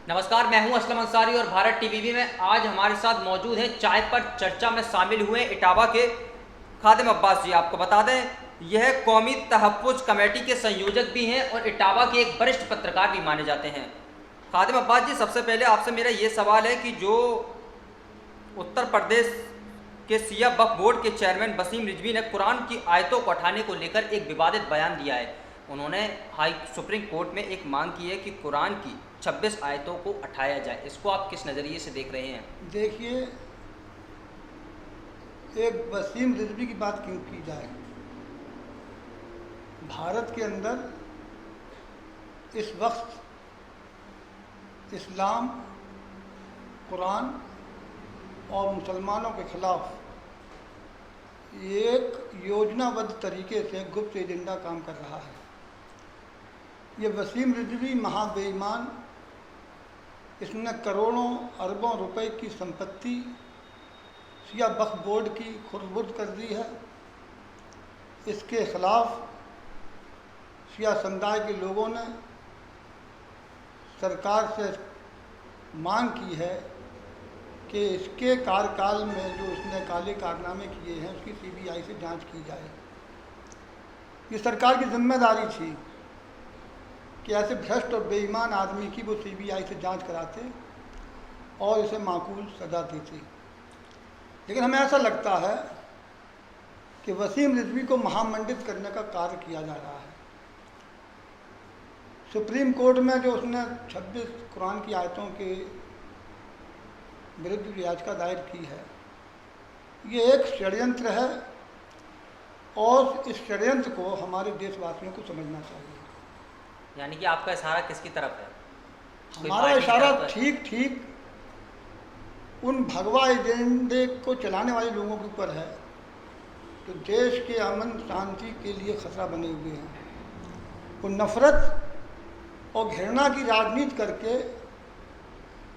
नमस्कार, मैं हूं असलम अंसारी और भारत टीवी में आज हमारे साथ मौजूद हैं चाय पर चर्चा में शामिल हुए इटावा के खादिम अब्बास जी। आपको बता दें, यह कौमी तहफ़्फ़ुज़ कमेटी के संयोजक भी हैं और इटावा के एक वरिष्ठ पत्रकार भी माने जाते हैं। खादिम अब्बास जी, सबसे पहले आपसे मेरा ये सवाल है कि जो उत्तर प्रदेश के सिया वक्फ बोर्ड के चेयरमैन वसीम रिजवी ने कुरान की आयतों को हटाने को लेकर एक विवादित बयान दिया है। उन्होंने सुप्रीम कोर्ट में एक मांग की है कि कुरान की 26 आयतों को हटाया जाए। इसको आप किस नज़रिए से देख रहे हैं? देखिए, एक वसीम रिजवी की बात क्यों की जाए। भारत के अंदर इस वक्त इस्लाम, कुरान और मुसलमानों के खिलाफ एक योजनाबद्ध तरीके से गुप्त एजेंडा काम कर रहा है। ये वसीम रिजवी महा बेईमान, इसने करोड़ों अरबों रुपए की संपत्ति सिया वक्फ बोर्ड की खुर्द-बुर्द कर दी है। इसके खिलाफ सिया समुदाय के लोगों ने सरकार से मांग की है कि इसके कार्यकाल में जो इसने काले कारनामे किए हैं उसकी सीबीआई से जांच की जाए। ये सरकार की जिम्मेदारी थी कि ऐसे भ्रष्ट और बेईमान आदमी की वो सीबीआई से जांच कराते और इसे माकूल सज़ा देती। लेकिन हमें ऐसा लगता है कि वसीम रिजवी को महामंडित करने का कार्य किया जा रहा है। सुप्रीम कोर्ट में जो उसने 26 कुरान की आयतों के विरुद्ध याचिका दायर की है, ये एक षड्यंत्र है और इस षड्यंत्र को हमारे देशवासियों को समझना चाहिए। यानी कि आपका इशारा किसकी तरफ है? हमारा इशारा ठीक उन भगवा एजेंडे को चलाने वाले लोगों के ऊपर है जो देश के अमन शांति के लिए खतरा बने हुए हैं। वो नफरत और घृणा की राजनीति करके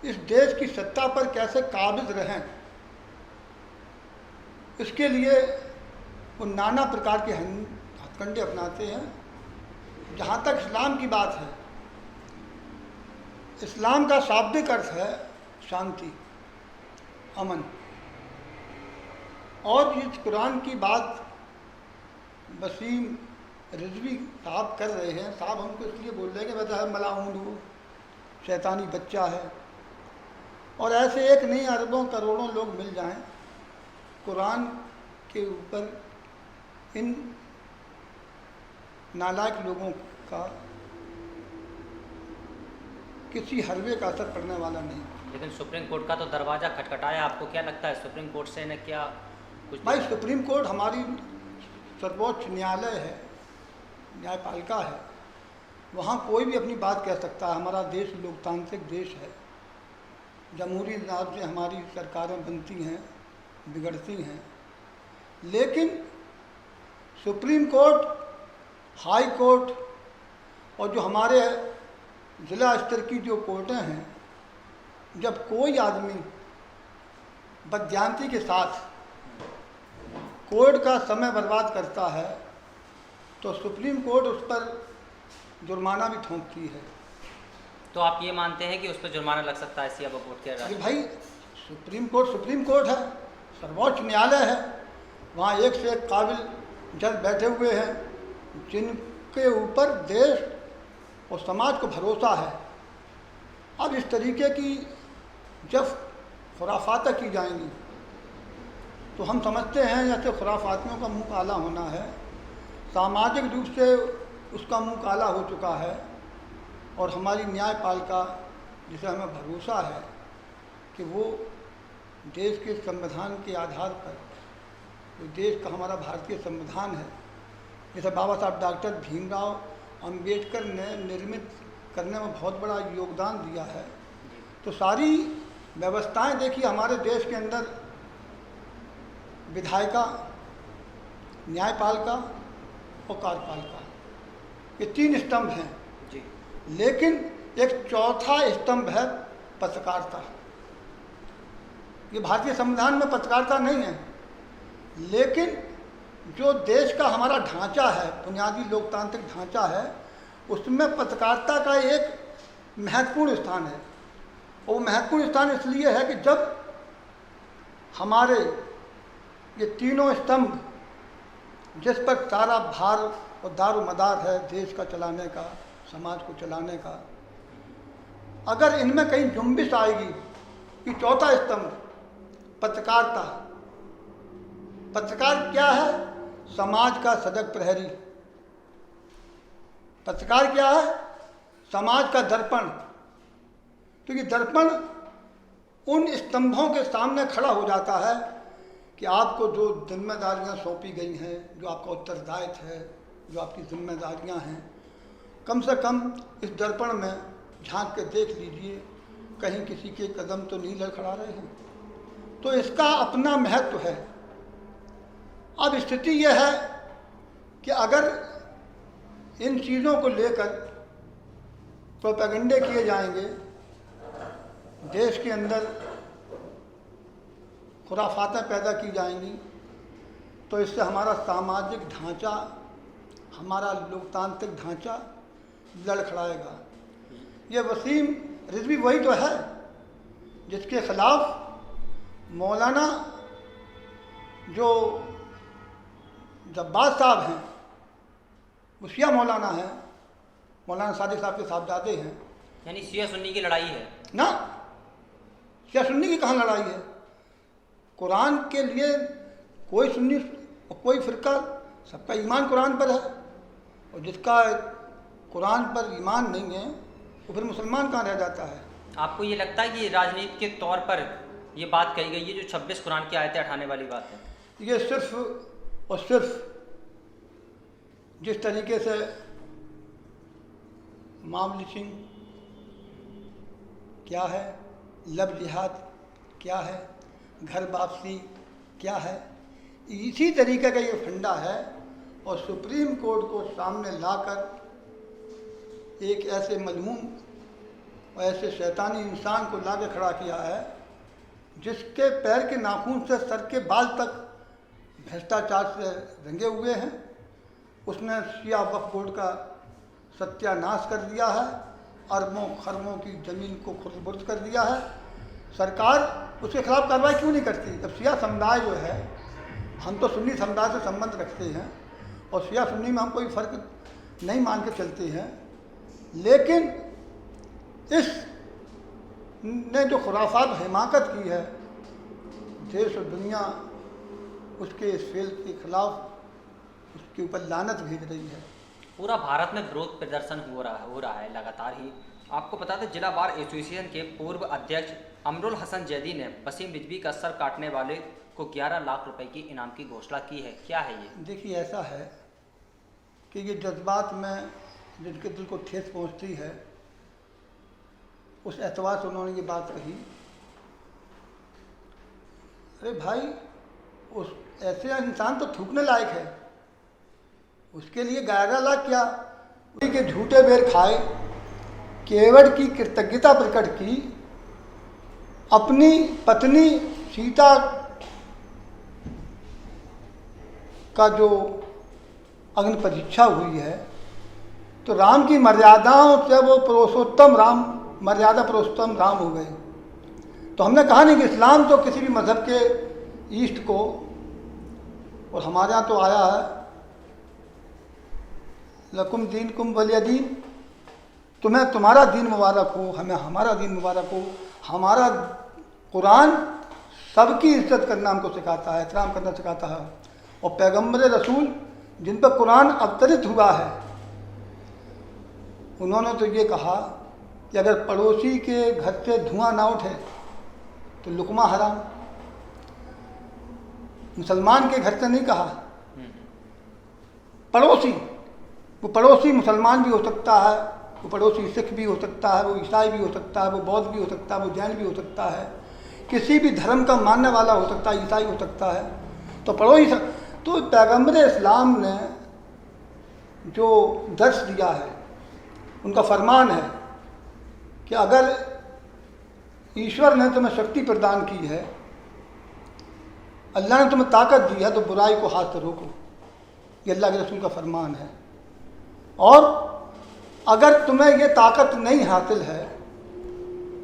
इस देश की सत्ता पर कैसे काबिज रहें, इसके लिए वो नाना प्रकार के हथकंडे अपनाते हैं। जहाँ तक इस्लाम की बात है, इस्लाम का शाब्दिक अर्थ है शांति, अमन। और इस कुरान की बात वसीम रिजवी साहब कर रहे हैं। साहब हमको इसलिए बोल रहे हैं कि वजह मलाऊन हो, शैतानी बच्चा है। और ऐसे एक नहीं अरबों करोड़ों लोग मिल जाएं कुरान के ऊपर, इन नालायक लोगों का किसी हरवे का असर पड़ने वाला नहीं। लेकिन सुप्रीम कोर्ट का तो दरवाज़ा खटखटाया। आपको क्या लगता है सुप्रीम कोर्ट से ने क्या कुछ? भाई, सुप्रीम कोर्ट हमारी सर्वोच्च न्यायालय है, न्यायपालिका है। वहाँ कोई भी अपनी बात कह सकता है। हमारा देश लोकतांत्रिक देश है। जमहूरी निज़ाम से हमारी सरकारें बनती हैं, बिगड़ती हैं। लेकिन सुप्रीम कोर्ट, हाई कोर्ट और जो हमारे ज़िला स्तर की जो कोर्टें हैं, जब कोई आदमी बदज्ञानती के साथ कोर्ट का समय बर्बाद करता है तो सुप्रीम कोर्ट उस पर जुर्माना भी ठोंकती है। तो आप ये मानते हैं कि उस पर जुर्माना लग सकता है सिया वक्फ बोर्ड के? अरे भाई, सुप्रीम कोर्ट है, सर्वोच्च न्यायालय है। वहाँ एक से एक काबिल जज बैठे हुए हैं जिनके ऊपर देश और समाज को भरोसा है। अब इस तरीके की जब खुराफातें की जाएंगी तो हम समझते हैं जैसे खुराफातियों का मुंह काला होना है। सामाजिक रूप से उसका मुंह काला हो चुका है और हमारी न्यायपालिका, जिसे हमें भरोसा है कि वो देश के संविधान के आधार पर, जो देश का हमारा भारतीय संविधान है, जैसे बाबा साहब डॉक्टर भीमराव अंबेडकर ने निर्मित करने में बहुत बड़ा योगदान दिया है, तो सारी व्यवस्थाएं देखिए हमारे देश के अंदर, विधायिका, न्यायपालिका और कार्यपालिका, ये 3 स्तंभ हैं जी। लेकिन एक चौथा स्तंभ है पत्रकारिता। ये भारतीय संविधान में पत्रकारिता नहीं है, लेकिन जो देश का हमारा ढांचा है, बुनियादी लोकतांत्रिक ढांचा है, उसमें पत्रकारिता का एक महत्वपूर्ण स्थान है। और वो महत्वपूर्ण स्थान इसलिए है कि जब हमारे ये तीनों स्तंभ जिस पर सारा भार और दारोमदार है देश का चलाने का, समाज को चलाने का, अगर इनमें कहीं जुम्बिश आएगी कि चौथा स्तंभ पत्रकारिता। पत्रकार क्या है? समाज का सजग प्रहरी। पत्रकार क्या है? समाज का दर्पण। क्योंकि दर्पण उन स्तंभों के सामने खड़ा हो जाता है कि आपको जो जिम्मेदारियां सौंपी गई हैं, जो आपका उत्तरदायित्व है, जो आपकी जिम्मेदारियां हैं, कम से कम इस दर्पण में झांक के देख लीजिए कहीं किसी के कदम तो नहीं लड़खड़ा रहे हैं। तो इसका अपना महत्व है। अब स्थिति यह है कि अगर इन चीज़ों को लेकर प्रोपेगेंडे किए जाएंगे, देश के अंदर खुराफातें पैदा की जाएंगी, तो इससे हमारा सामाजिक ढांचा, हमारा लोकतांत्रिक ढांचा लड़खड़ाएगा। ये वसीम रिजवी वही तो है जिसके खिलाफ मौलाना जो जब्बार साहब हैं, वो शिया मौलाना हैं, मौलाना सादिक साहब के साहबजादे हैं। यानी शिया सुन्नी की लड़ाई है ना, शिया सुन्नी की कहाँ लड़ाई है? कुरान के लिए कोई सुन्नी और कोई फ़िरका, सबका ईमान कुरान पर है, और जिसका कुरान पर ईमान नहीं है वो फिर मुसलमान कहाँ रह जाता है? आपको ये लगता है कि राजनीति के तौर पर ये बात कही गई है जो 26 कुरान की आयतें हटाने वाली बात है? ये सिर्फ और सिर्फ जिस तरीके से मामली सिंह क्या है, लब जिहाद क्या है, घर वापसी क्या है, इसी तरीके का ये फंडा है। और सुप्रीम कोर्ट को सामने लाकर एक ऐसे मजमूम और ऐसे शैतानी इंसान को लाके खड़ा किया है जिसके पैर के नाखून से सर के बाल तक भ्रष्टाचार से रंगे हुए हैं। उसने शिया वक्फ बोर्ड का सत्यानाश कर दिया है, अरबों खरबों की ज़मीन को खुर्द-बुर्द कर दिया है। सरकार उसके खिलाफ कार्रवाई क्यों नहीं करती? जब शिया समुदाय जो है, हम तो सुन्नी समुदाय से संबंध रखते हैं और शिया सुन्नी में हम कोई फ़र्क नहीं मान के चलते हैं, लेकिन इस ने जो खुराफात हिमाकत की है, देश और दुनिया उसके इस फेल के खिलाफ उसके ऊपर लानत भेज रही है। पूरा भारत में विरोध प्रदर्शन हो रहा है लगातार ही। आपको बता दें, जिला बार एसोसिएशन के पूर्व अध्यक्ष अमरुल हसन जैदी ने वसीम रिजवी का सर काटने वाले को 11 लाख रुपए की इनाम की घोषणा की है। क्या है ये? देखिए, ऐसा है कि ये जज्बात में जिनके दिल को ठेस पहुंचती है, उस एतबार से उन्होंने ये बात कही। अरे भाई, उस ऐसे इंसान तो थूकने लायक है, उसके लिए 11 लाख क्या? के झूठे बेर खाए, केवट की कृतज्ञता प्रकट की, अपनी पत्नी सीता का जो अग्नि परीक्षा हुई है, तो राम की मर्यादाओं से वो पुरुषोत्तम राम, मर्यादा पुरुषोत्तम राम हो गए। तो हमने कहा नहीं कि इस्लाम तो किसी भी मज़हब के ईस्ट को, और हमारे यहाँ तो आया है लकुम दीन कुम वलिय दीन, तुम्हें तुम्हारा दीन मुबारक हो, हमें हमारा दीन मुबारक हो। हमारा कुरान सबकी इज्जत करना हमको सिखाता है, एहतराम करना सिखाता है। और पैगम्बर रसूल जिन पर कुरान अवतरित हुआ है, उन्होंने तो ये कहा कि अगर पड़ोसी के घर से धुआं ना उठे तो लुकमा हराम। मुसलमान के घर से नहीं कहा, पड़ोसी। वो पड़ोसी मुसलमान भी हो सकता है, वो पड़ोसी सिख भी हो सकता है, वो ईसाई भी हो सकता है, वो बौद्ध भी हो सकता है, वो जैन भी हो सकता है, किसी भी धर्म का मानने वाला हो सकता है, ईसाई हो सकता है। तो पड़ोसी, तो पैगम्बर इस्लाम ने जो दर्श दिया है, उनका फरमान है कि अगर ईश्वर ने तुम्हें शक्ति प्रदान की है, अल्लाह ने तुम्हें ताकत दी है, तो बुराई को हाथ से रोको। ये अल्लाह के रसूल का फरमान है। और अगर तुम्हें ये ताकत नहीं हासिल है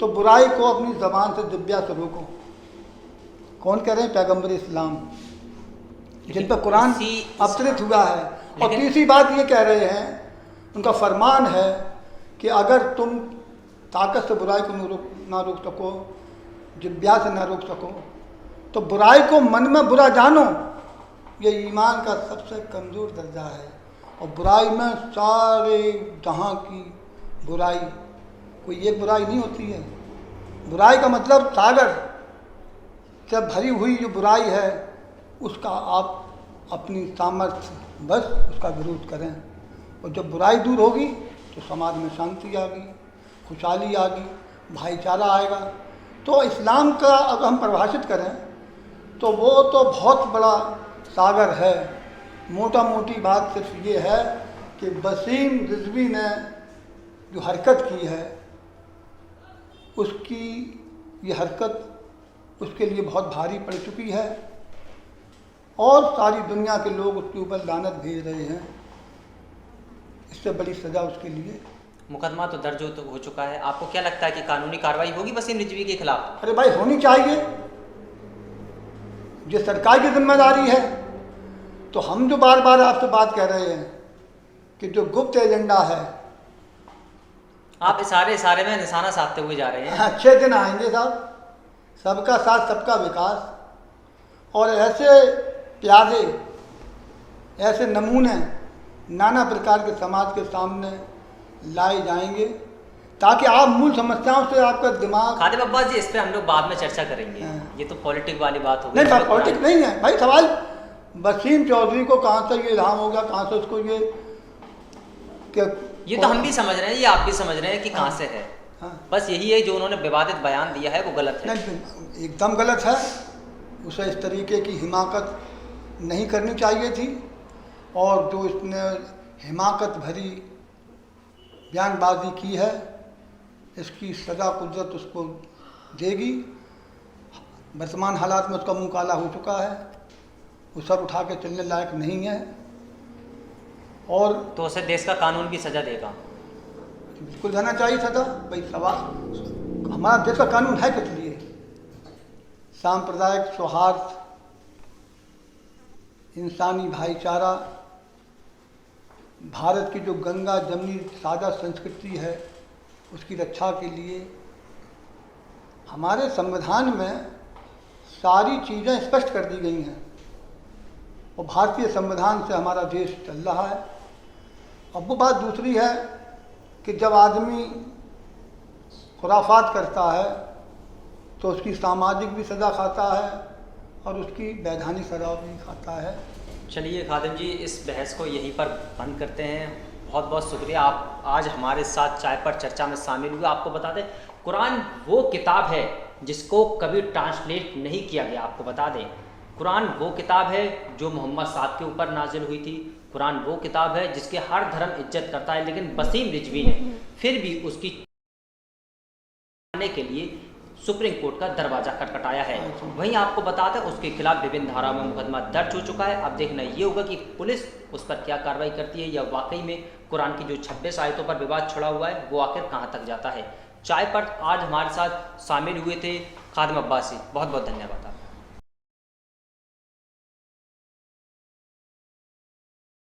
तो बुराई को अपनी ज़बान से दिव्या से रोको। कौन कह रहे हैं? पैगंबर इस्लाम, जिन पर कुरान अवतरित हुआ है। और तीसरी बात ये कह रहे हैं, उनका फरमान है कि अगर तुम ताकत से बुराई को ना रोक सको, जिब्या से ना रोक सको, तो बुराई को मन में बुरा जानो। ये ईमान का सबसे कमज़ोर दर्जा है। और बुराई में सारे जहाँ की बुराई, कोई एक बुराई नहीं होती है। बुराई का मतलब सागर से भरी हुई जो बुराई है, उसका आप अपनी सामर्थ्य बस उसका विरोध करें। और जब बुराई दूर होगी तो समाज में शांति आ गई, खुशहाली आ गई, भाईचारा आएगा। तो इस्लाम का अगर हम परिभाषित करें तो वो तो बहुत बड़ा सागर है। मोटा मोटी बात सिर्फ ये है कि वसीम रिजवी ने जो हरकत की है, उसकी ये हरकत उसके लिए बहुत भारी पड़ चुकी है और सारी दुनिया के लोग उसके ऊपर लानत भेज रहे हैं। इससे बड़ी सज़ा उसके लिए। मुकदमा तो दर्ज हो चुका है। आपको क्या लगता है कि कानूनी कार्रवाई होगी वसीम रिजवी के खिलाफ? अरे भाई, होनी चाहिए। ये सरकार की जिम्मेदारी है। तो हम जो बार बार आपसे बात कह रहे हैं कि जो गुप्त एजेंडा है, आप इशारे में निशाना साधते हुए जा रहे हैं। अच्छे दिन आएंगे साहब, सबका साथ सबका विकास। और ऐसे प्यादे, ऐसे नमूने नाना प्रकार के समाज के सामने लाए जाएंगे ताकि आप मूल समस्याओं से आपका दिमाग। खादिम अब्बास जी, इस पे हम लोग बाद में चर्चा करेंगे। ये तो पॉलिटिक वाली बात हो गई। नहीं, पॉलिटिक नहीं है भाई। सवाल वसीम चौधरी को कहाँ से ये इल्हाम हो गया, कहाँ से उसको ये तो हम भी समझ रहे हैं, ये आप भी समझ रहे हैं कि कहाँ से है। हाँ। बस यही है, जो उन्होंने विवादित बयान दिया है वो गलत है। नहीं, एकदम गलत है। उसे इस तरीके की हिमाकत नहीं करनी चाहिए थी। और जो इसने हिमाकत भरी बयानबाजी की है, इसकी सज़ा कुदरत उसको देगी। वर्तमान हालात में उसका मुँह काला हो चुका है, वो सर उठा के चलने लायक नहीं है। और तो उसे देश का कानून भी सज़ा देगा। बिल्कुल देना चाहिए सज़ा। भाई सवाल, हमारा देश का कानून है किस लिए? सांप्रदायिक सौहार्द, इंसानी भाईचारा, भारत की जो गंगा जमनी साझा संस्कृति है, उसकी रक्षा के लिए हमारे संविधान में सारी चीज़ें स्पष्ट कर दी गई हैं। और भारतीय संविधान से हमारा देश चल रहा है। अब वो बात दूसरी है कि जब आदमी खुराफात करता है तो उसकी सामाजिक भी सज़ा खाता है और उसकी वैधानिक सज़ा भी खाता है। चलिए खादिम जी, इस बहस को यहीं पर बंद करते हैं। बहुत बहुत शुक्रिया, आप आज हमारे साथ चाय पर चर्चा में शामिल हुए। आपको बता दें, कुरान वो किताब है जिसको कभी ट्रांसलेट नहीं किया गया। आपको बता दें, कुरान वो किताब है जो मोहम्मद साहब के ऊपर नाजिल हुई थी। कुरान वो किताब है जिसके हर धर्म इज्जत करता है, लेकिन वसीम रिजवी ने फिर भी उसकी के लिए सुप्रीम कोर्ट का दरवाजा खटखटाया है। वहीं आपको बता दें, उसके खिलाफ विभिन्न धाराओं में मुकदमा दर्ज हो चुका है। अब देखना ये होगा कि पुलिस उस पर क्या कार्रवाई करती है, या वाकई में कुरान की जो 26 आयतों पर विवाद छड़ा हुआ है वो आखिर कहाँ तक जाता है। चाय पर आज हमारे साथ शामिल हुए थे खादिम अब्बासी। बहुत बहुत धन्यवाद।